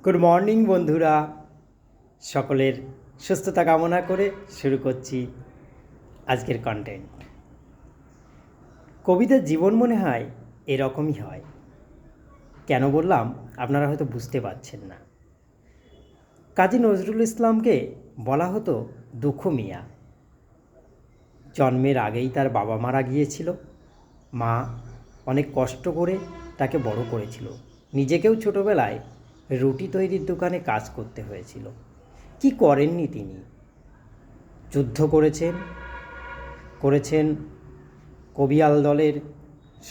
Good morning বন্ধুরা, সকলের সুস্থতা কামনা করে শুরু করছি আজকের কন্টেন্ট। কবিতার জীবন মনে হয় এরকমই হয়। কেন বললাম আপনারা হয়তো বুঝতে পারছেন না। কাজী নজরুল ইসলামকে বলা হতো দুঃখ মিয়া। জন্মের আগেই তার বাবা মারা গিয়েছিল। মা অনেক কষ্ট করে তাকে বড় করেছিল। নিজেকেও ছোটোবেলায় রুটি তৈরির দোকানে কাজ করতে হয়েছিল। কি করেননি তিনি? যুদ্ধ করেছেন কবিয়াল দলের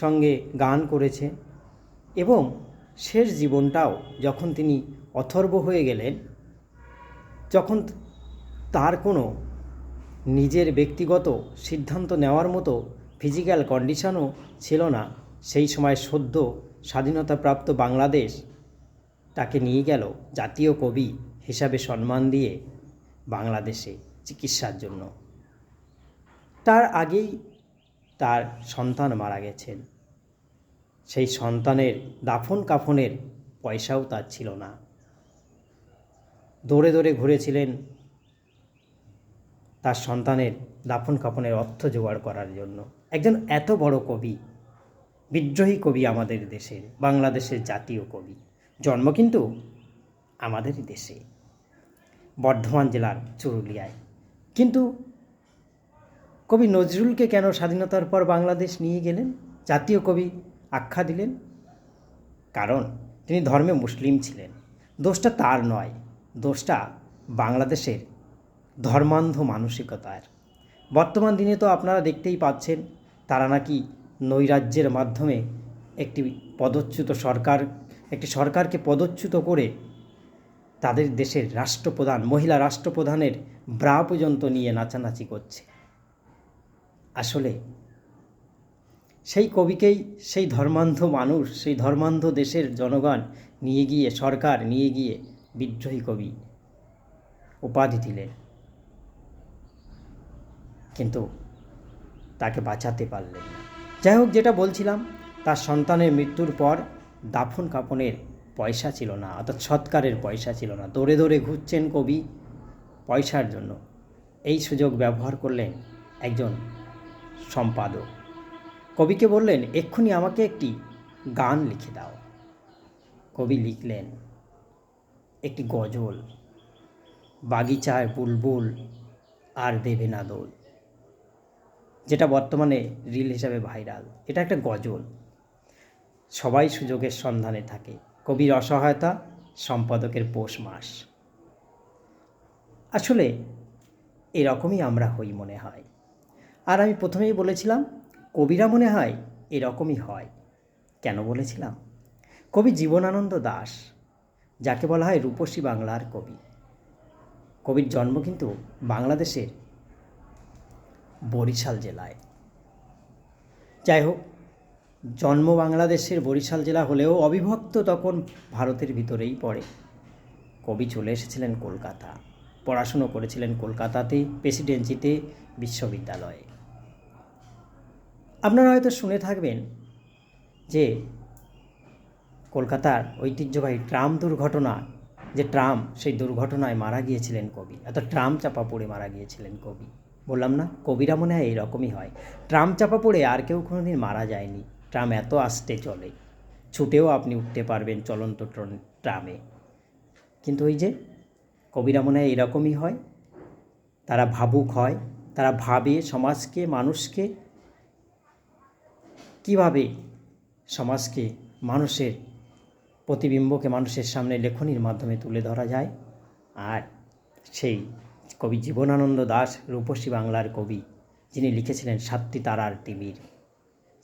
সঙ্গে গান করেছেন এবং শেষ জীবনটাও যখন তিনি অথর্ব হয়ে গেলেন, যখন তার কোনো নিজের ব্যক্তিগত সিদ্ধান্ত নেওয়ার মতো ফিজিক্যাল কন্ডিশনও ছিল না, সেই সময় সদ্য স্বাধীনতাপ্রাপ্ত বাংলাদেশ তাকে নিয়ে গেল জাতীয় কবি হিসাবে সম্মান দিয়ে বাংলাদেশে চিকিৎসার জন্য। তার আগেই তার সন্তান মারা গেছেন। সেই সন্তানের দাফন কাফনের পয়সাও তার ছিল না। দৌড়ে দৌড়ে ঘুরেছিলেন তার সন্তানের দাফন কাফনের অর্থ জোগাড় করার জন্য। একজন এত বড় কবি, বিদ্রোহী কবি, আমাদের দেশের, বাংলাদেশের জাতীয় কবি, জন্ম কিন্তু আমাদেরই দেশে, বর্ধমান জেলার চুরুলিয়ায়। কিন্তু কবি নজরুলকে কেন স্বাধীনতার পর বাংলাদেশ নিয়ে গেলেন, জাতীয় কবি আখ্যা দিলেন? কারণ তিনি ধর্মে মুসলিম ছিলেন। দোষটা তার নয়, দোষটা বাংলাদেশের ধর্মান্ধ মানসিকতার। বর্তমান দিনে তো আপনারা দেখতেই পাচ্ছেন, তারা নাকি নৈরাজ্যের মাধ্যমে একটি সরকারকে পদচ্যুত করে তাদের দেশের রাষ্ট্রপ্রধান, মহিলা রাষ্ট্রপ্রধানের ব্রা পর্যন্ত নিয়ে নাচানাচি করছে। আসলে সেই কবিকেই সেই ধর্মান্ধ মানুষ, সেই ধর্মান্ধ দেশের জনগণ নিয়ে গিয়ে, সরকার নিয়ে গিয়ে বিদ্রোহী কবি উপাধি দিলেন, কিন্তু তাকে বাঁচাতে পারলেন না। যাই হোক, যেটা বলছিলাম, তার সন্তানের মৃত্যুর পর দাফন কাফনের পয়সা ছিল না, অর্থাৎ সৎকারের পয়সা ছিল না। দৌড়ে দৌড়ে ঘুরছেন কবি পয়সার জন্য। এই সুযোগ ব্যবহার করলেন একজন সম্পাদক। কবিকে বললেন, এক্ষুনি আমাকে একটি গান লিখে দাও। কবি লিখলেন একটি গজল, বাগিচায় বুলবুল আর দেবে না দোল, যেটা বর্তমানে রিল হিসাবে ভাইরাল। এটা একটা গজল। সবাই সুযোগের সন্ধানে থাকে। কবির অসহায়তা, সম্পাদকের পৌষ মাস। আসলে এরকমই আমরা হই মনে হয়। আর আমি প্রথমেই বলেছিলাম, কবিরা মনে হয় এরকমই হয়। কেন বলেছিলাম? কবি জীবনানন্দ দাশ, যাকে বলা হয় রূপসী বাংলার কবি, কবির জন্ম কিন্তু বাংলাদেশের বরিশাল জেলায়। যাই হোক, জন্ম বাংলাদেশের বরিশাল জেলা হলেও অবিভক্ত তখন ভারতের ভিতরেই পড়ে। কবি চলে এসেছিলেন কলকাতা, পড়াশুনো করেছিলেন কলকাতাতে, প্রেসিডেন্সিতে বিশ্ববিদ্যালয়ে। আপনারা হয়তো শুনে থাকবেন যে কলকাতার ঐতিহ্যবাহী ট্রাম দুর্ঘটনা, যে ট্রাম, সেই দুর্ঘটনায় মারা গিয়েছিলেন কবি, অর্থাৎ ট্রাম চাপা পড়ে মারা গিয়েছিলেন কবি। বললাম না, কবিরা মনে হয় এইরকমই হয়। ট্রাম চাপা পড়ে আর কেউ কোনোদিন মারা যায়নি। ট্রাম এত আস্তে চলে, ছুটেও আপনি উঠতে পারবেন চলন্ত ট্রামে। কিন্তু ওই যে কবিরা মনে হয় এরকমই হয়। তারা ভাবুক হয়, তারা ভাবে সমাজকে, মানুষকে কীভাবে, সমাজকে, মানুষের প্রতিবিম্বকে মানুষের সামনে লেখনীর মাধ্যমে তুলে ধরা যায়। আর সেই কবি জীবনানন্দ দাশ, রূপসী বাংলার কবি, যিনি লিখেছিলেন সাতটি তারার তিমির,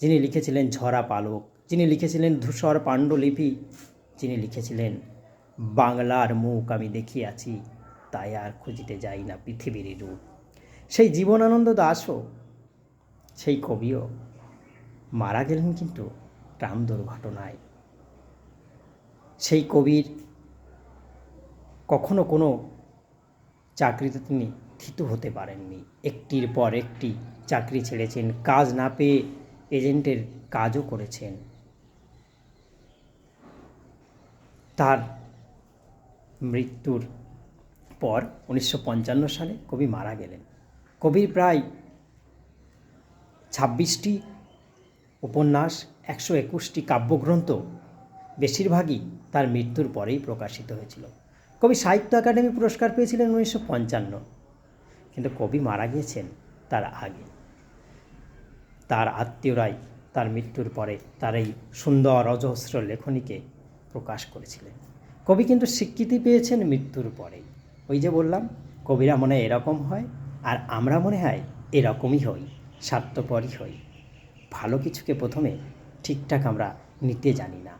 যিনি লিখেছিলেন ঝরা পালক, যিনি লিখেছিলেন ধূসর পাণ্ডুলিপি, যিনি লিখেছিলেন বাংলার মুখ আমি দেখিয়াছি, তাই আর খুঁজিতে যাই না পৃথিবীর রূপ, সেই জীবনানন্দ দাশও, সেই কবিও মারা গেলেন কিন্তু ট্রাম দুর্ঘটনায়। সেই কবির কখনো কোনো চাকরিতে তিনি থিতু হতে পারেননি। একটির পর একটি চাকরি ছেড়েছেন, কাজ না পেয়ে এজেন্টের কাজও করেছেন। তার মৃত্যুর পর 1955 সালে কবি মারা গেলেন। কবির প্রায় 26টি উপন্যাস, 121টি কাব্যগ্রন্থ বেশিরভাগই তার মৃত্যুর পরেই প্রকাশিত হয়েছিল। কবি সাহিত্য একাডেমি পুরস্কার পেয়েছিলেন 1955, কিন্তু কবি মারা গিয়েছেন তার আগে। তার আত্মীয়রাই তার মৃত্যুর পরে তার এই সুন্দর অজস্র লেখনীকে প্রকাশ করেছিলেন। কবি কিন্তু স্বীকৃতি পেয়েছেন মৃত্যুর পরেই। ওই যে বললাম, কবিরা মনে হয় এরকম হয়, আর আমরা মনে হয় এরকমই হই, স্বার্থপরই হই। ভালো কিছুকে প্রথমে ঠিকঠাক আমরা নিতে জানি না।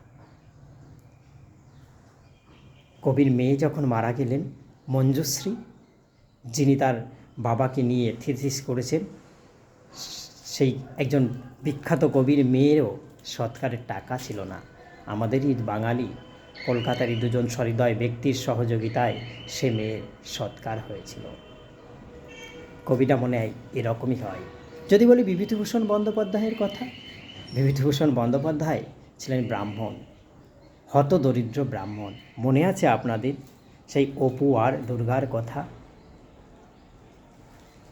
কবির মেয়ে যখন মারা গেলেন, মঞ্জুশ্রী, যিনি তার বাবাকে নিয়ে থিসিস করেছেন, সেই একজন বিখ্যাত কবির মেয়েরও সৎকারের টাকা ছিল না। আমাদেরই বাঙালি কলকাতারই দুজন সহৃদয় ব্যক্তির সহযোগিতায় সে মেয়ের সৎকার হয়েছিল। কবিটা মনে হয় এরকমই হয়। যদি বলি বিভূতিভূষণ বন্দ্যোপাধ্যায়ের কথা, বিভূতিভূষণ বন্দ্যোপাধ্যায় ছিলেন ব্রাহ্মণ, হতদরিদ্র ব্রাহ্মণ। মনে আছে আপনাদের সেই অপু আর দুর্গার কথা?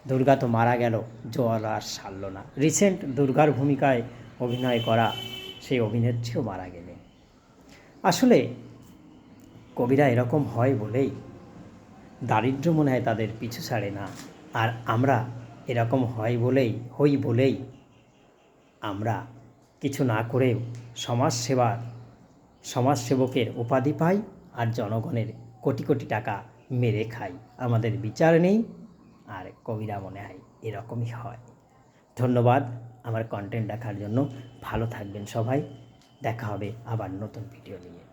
দুর্গা তো মারা গেল, জোয়ার আর সারল না। রিসেন্ট দুর্গার ভূমিকায় অভিনয় করা সেই অভিনেত্রীও মারা গেলেন। আসলে কবিরা এরকম হয় বলেই দারিদ্র্য মনে হয় তাদের পিছু ছাড়ে না। আর আমরা এরকম হই বলেই আমরা কিছু না করেও সমাজসেবকের উপাধি পাই আর জনগণের কোটি কোটি টাকা মেরে খাই। আমাদের বিচার নেই, আর কবিরা মনে হয় এরকমই হয়। ধন্যবাদ আমার কন্টেন্ট দেখার জন্য। ভালো থাকবেন সবাই। দেখা হবে আবার নতুন ভিডিও নিয়ে।